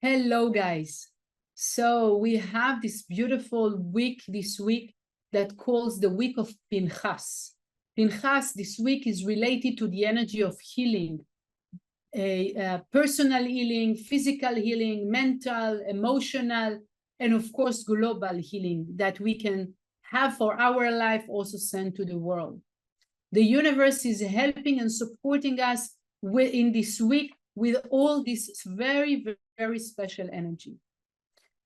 Hello, guys. So we have this beautiful week this week that calls the week of Pinchas. Pinchas this week is related to the energy of healing, personal healing, physical healing, mental, emotional, and of course, global healing that we can have for our life, also send to the world. The universe is helping and supporting us in this week with all this very, very special energy.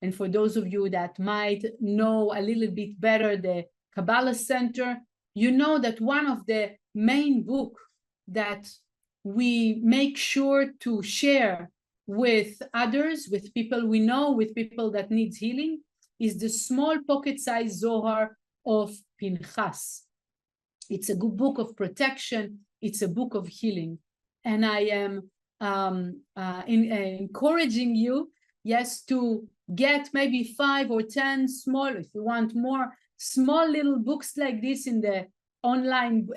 And for those of you that might know a little bit better the Kabbalah Centre, you know that one of the main books that we make sure to share with others, with people we know, with people that need healing, is the small pocket-sized Zohar of Pinchas. It's a good book of protection. It's a book of healing. And I am encouraging you, yes, to get maybe 5 or 10 small, if you want more, small little books like this in the online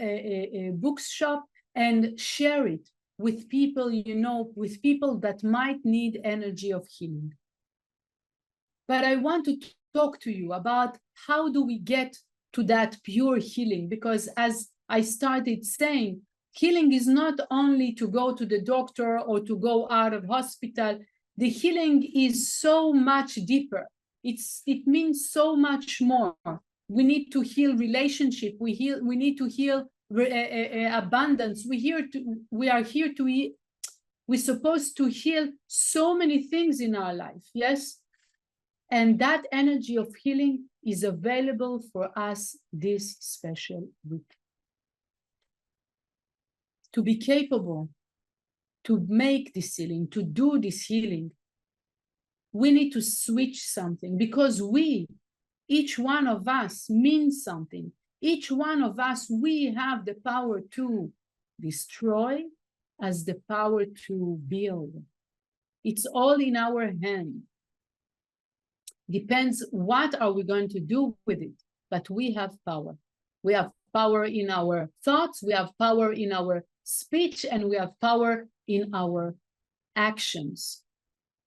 bookshop and share it with people you know, with people that might need energy of healing. But I want to talk to you about how do we get to that pure healing, because as I started saying, healing is not only to go to the doctor or to go out of hospital. The healing is so much deeper. It means so much more. We need to heal relationship. We need to heal abundance. We're supposed to heal so many things in our life. Yes. And that energy of healing is available for us this special week. To be capable to make this healing, to do this healing, we need to switch something, because each one of us means something. Each one of us, we have the power to destroy as the power to build. It's all in our hand. Depends what are we going to do with it, but we have power. We have power in our thoughts, we have power in our speech, and we have power in our actions.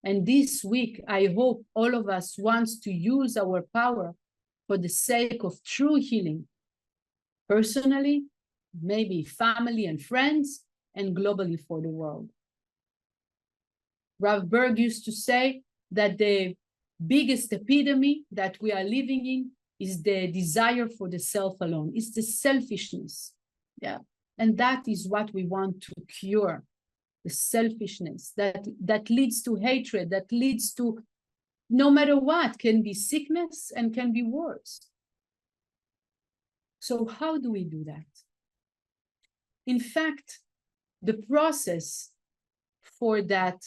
And this week, I hope all of us wants to use our power for the sake of true healing, personally, maybe family and friends, and globally for the world. Rav Berg used to say that the biggest epidemic that we are living in is the desire for the self alone. It's the selfishness. Yeah. And that is what we want to cure. The selfishness that leads to hatred, that leads to, no matter what, can be sickness and can be worse. So how do we do that? In fact, the process for that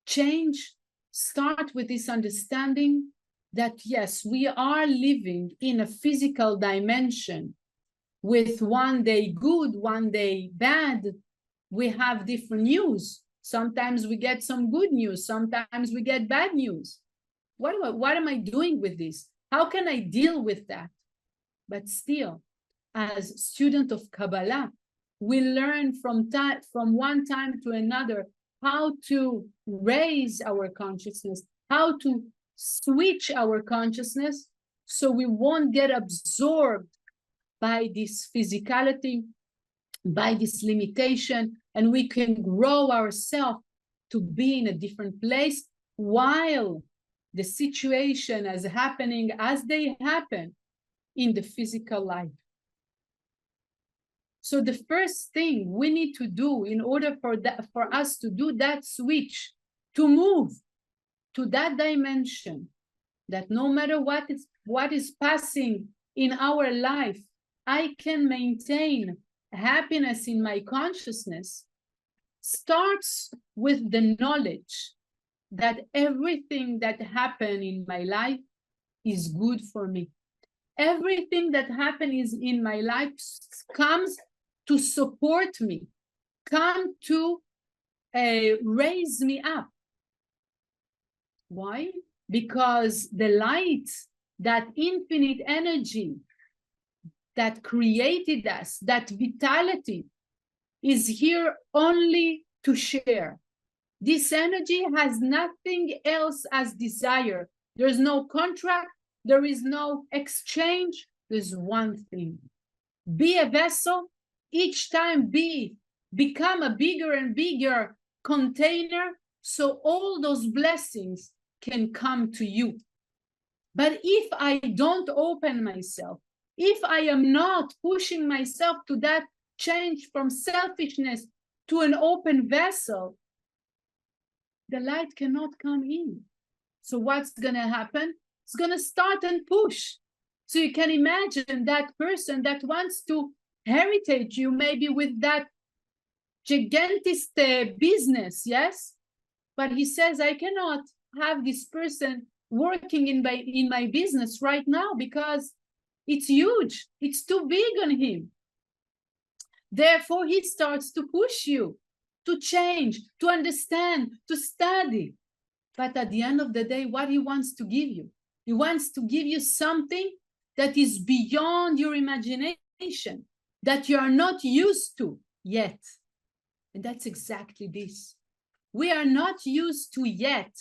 change starts with this understanding that, yes, we are living in a physical dimension with one day good, one day bad. We have different news. Sometimes we get some good news. Sometimes we get bad news. What am I doing with this? How can I deal with that? But still, as student of Kabbalah, we learn from one time to another how to raise our consciousness, how to switch our consciousness so we won't get absorbed by this physicality, by this limitation, and we can grow ourselves to be in a different place while the situation is happening as they happen in the physical life. So the first thing we need to do in order for us to do that switch, to move to that dimension, that no matter what is passing in our life, I can maintain happiness in my consciousness, starts with the knowledge that everything that happened in my life is good for me. Everything that happens in my life comes to support me, come to raise me up. Why? Because the light, that infinite energy that created us, that vitality, is here only to share. This energy has nothing else as desire. There's no contract. There is no exchange. There's one thing. Be a vessel. Each time become a bigger and bigger container, so all those blessings can come to you. But if I don't open myself, if I am not pushing myself to that change from selfishness to an open vessel, the light cannot come in. So what's going to happen? It's going to start and push. So you can imagine that person that wants to heritage you, maybe with that gigantic business, yes? But he says, I cannot have this person working in my business right now because it's huge. It's too big on him. Therefore, he starts to push you to change, to understand, to study. But at the end of the day, what he wants to give you? He wants to give you something that is beyond your imagination, that you are not used to yet. And that's exactly this. We are not used to yet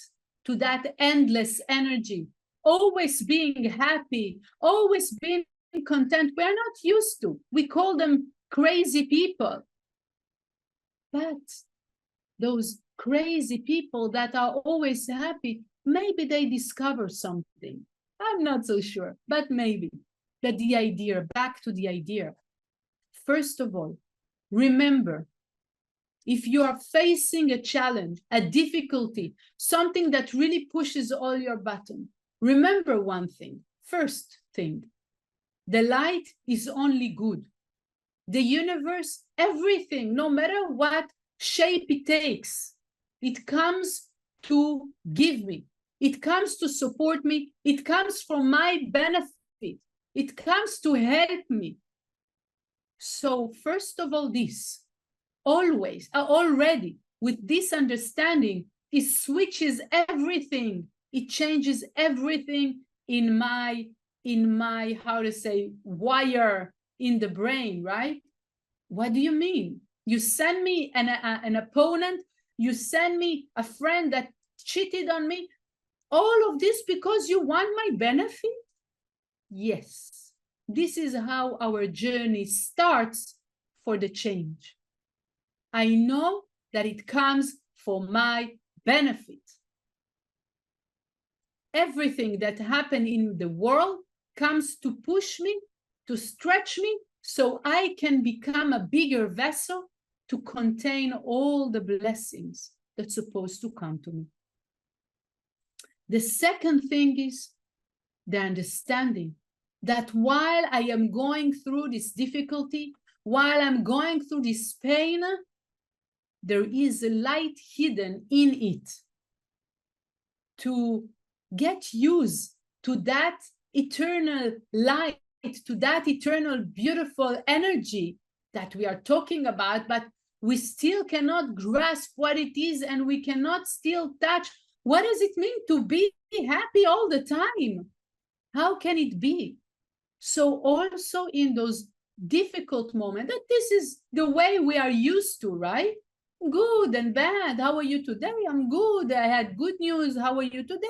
to that endless energy, always being happy, always being content. We are not used to. We call them crazy people. But those crazy people that are always happy, maybe they discover something. I'm not so sure, but maybe. That the idea, back to the idea. First of all, remember, if you are facing a challenge, a difficulty, something that really pushes all your buttons, remember one thing. First thing, the light is only good. The universe, everything, no matter what shape it takes, it comes to give me. It comes to support me. It comes for my benefit. It comes to help me. So first of all, this, always, already, with this understanding, it switches everything. It changes everything in my, how to say, wire in the brain, right? What do you mean? You send me an opponent, you send me a friend that cheated on me, all of this because you want my benefit? Yes, this is how our journey starts for the change. I know that it comes for my benefit. Everything that happens in the world comes to push me, to stretch me, so I can become a bigger vessel to contain all the blessings that's supposed to come to me. The second thing is the understanding that while I am going through this difficulty, while I'm going through this pain, there is a light hidden in it. To get used to that eternal light, to that eternal beautiful energy that we are talking about, but we still cannot grasp what it is, and we cannot still touch. What does it mean to be happy all the time? How can it be? So also in those difficult moments, that this is the way we are used to, right? Good and bad. How are you today? I'm good. I had good news. How are you today?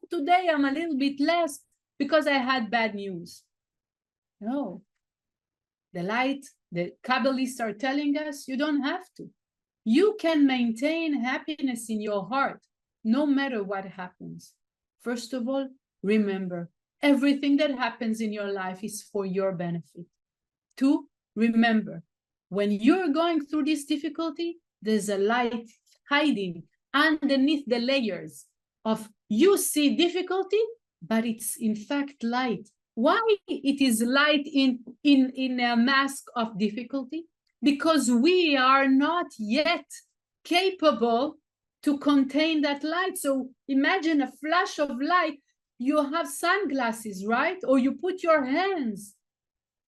Today I'm a little bit less because I had bad news. No. The light, the Kabbalists are telling us you don't have to. You can maintain happiness in your heart no matter what happens. First of all, remember, everything that happens in your life is for your benefit. Two, remember, when you're going through this difficulty, there's a light hiding underneath the layers of, you see difficulty, but it's in fact light. Why it is light in a mask of difficulty? Because we are not yet capable to contain that light. So imagine a flash of light. You have sunglasses, right? Or you put your hands.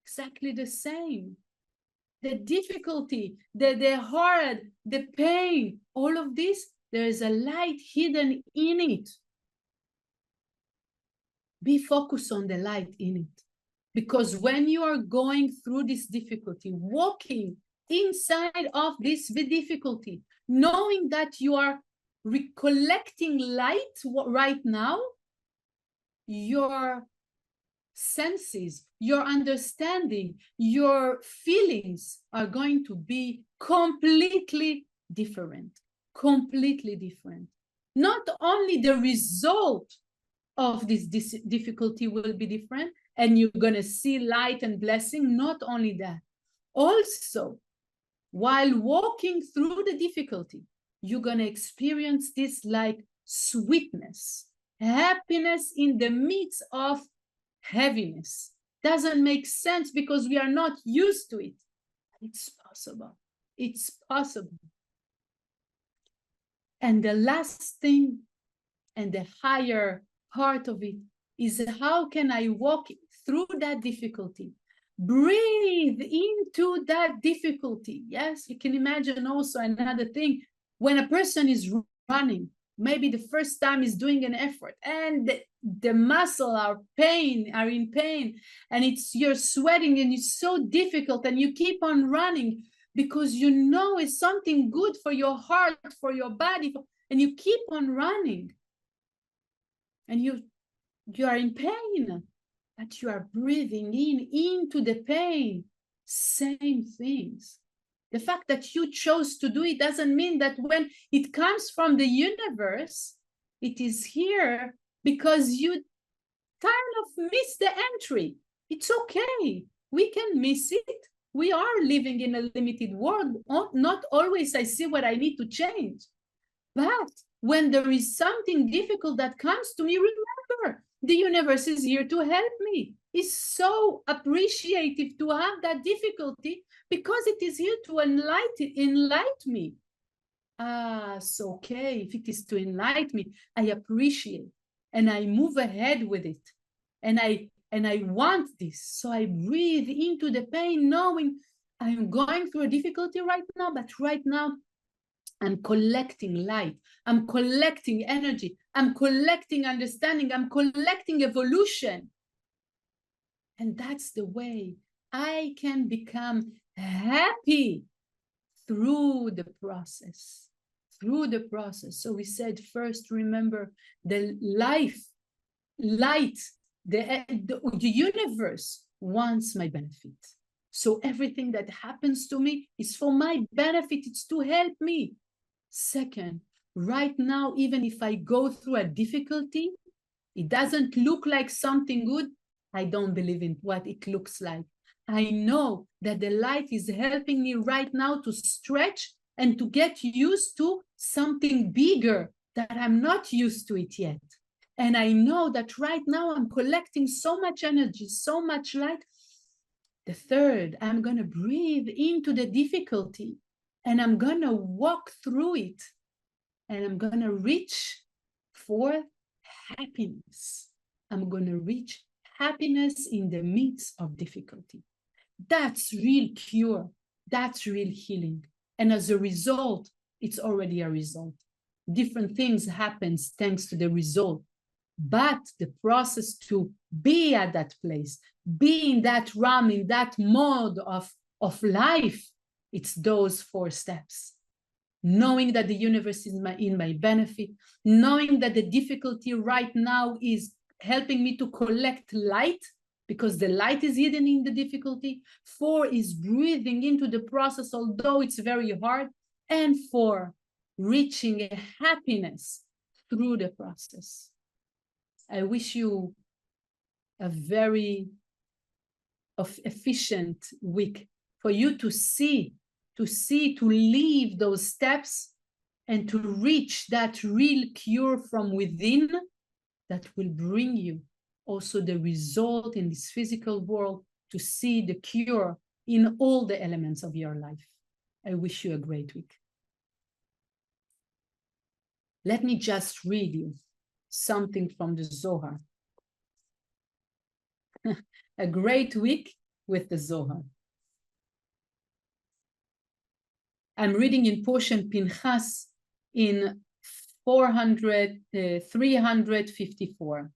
Exactly the same. The difficulty, the hard, the pain, all of this, there is a light hidden in it. Be focused on the light in it. Because when you are going through this difficulty, walking inside of this difficulty, knowing that you are recollecting light right now, your senses, your understanding, your feelings are going to be completely different. Completely different. Not only the result of this difficulty will be different, and you're going to see light and blessing. Not only that, also, while walking through the difficulty, you're going to experience this like sweetness, happiness in the midst of heaviness. Doesn't make sense because we are not used to it. It's possible. It's possible. And the last thing, and the higher part of it, is how can I walk through that difficulty? Breathe into that difficulty. Yes, you can imagine also another thing. When a person is running, maybe the first time is doing an effort, and the muscle are in pain, and you're sweating, and it's so difficult, and you keep on running because you know it's something good for your heart, for your body, and you keep on running, and you are in pain, but you are breathing into the pain. Same things. The fact that you chose to do it doesn't mean that when it comes from the universe, it is here because you kind of miss the entry. It's okay. We can miss it. We are living in a limited world. Not always I see what I need to change. But when there is something difficult that comes to me, remember, the universe is here to help me. It's so appreciative to have that difficulty because it is here to enlighten me. So okay, if it is to enlighten me, I appreciate and I move ahead with it. And I want this. So I breathe into the pain, knowing I'm going through a difficulty right now, but right now I'm collecting light, I'm collecting energy, I'm collecting understanding, I'm collecting evolution. And that's the way I can become happy through the process. Through the process. So we said first, remember the light, the universe wants my benefit. So everything that happens to me is for my benefit, it's to help me. Second, right now, even if I go through a difficulty, it doesn't look like something good, I don't believe in what it looks like. I know that the light is helping me right now to stretch and to get used to something bigger that I'm not used to it yet. And I know that right now I'm collecting so much energy, so much light. The third, I'm going to breathe into the difficulty and I'm going to walk through it and I'm going to reach for happiness. I'm going to reach happiness in the midst of difficulty. That's real cure. That's real healing. And as a result, it's already a result. Different things happen thanks to the result. But the process to be at that place, be in that realm, in that mode of life, it's those 4 steps. Knowing that the universe is in my benefit, knowing that the difficulty right now is helping me to collect light, because the light is hidden in the difficulty. 4 is breathing into the process, although it's very hard. And 4, reaching a happiness through the process. I wish you a very efficient week for you to see, to leave those steps and to reach that real cure from within that will bring you also the result in this physical world, to see the cure in all the elements of your life. I wish you a great week. Let me just read you something from the Zohar. A great week with the Zohar. I'm reading in portion Pinchas in 354.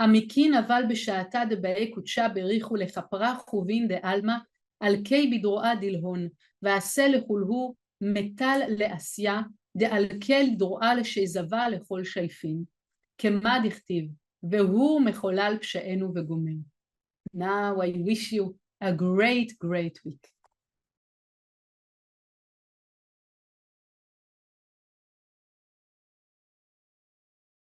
עמיקין אבל בשעתה דבאי קודשה בריחו לכפרה חובין דעלמא על קי בדרועה דלהון ועשה לכולהו מטל לעשייה דעל כל דרועה לשעזבה לכל שייפין, כמה דכתיב, והוא מחולל פשענו וגומר. Now I wish you a great, great week.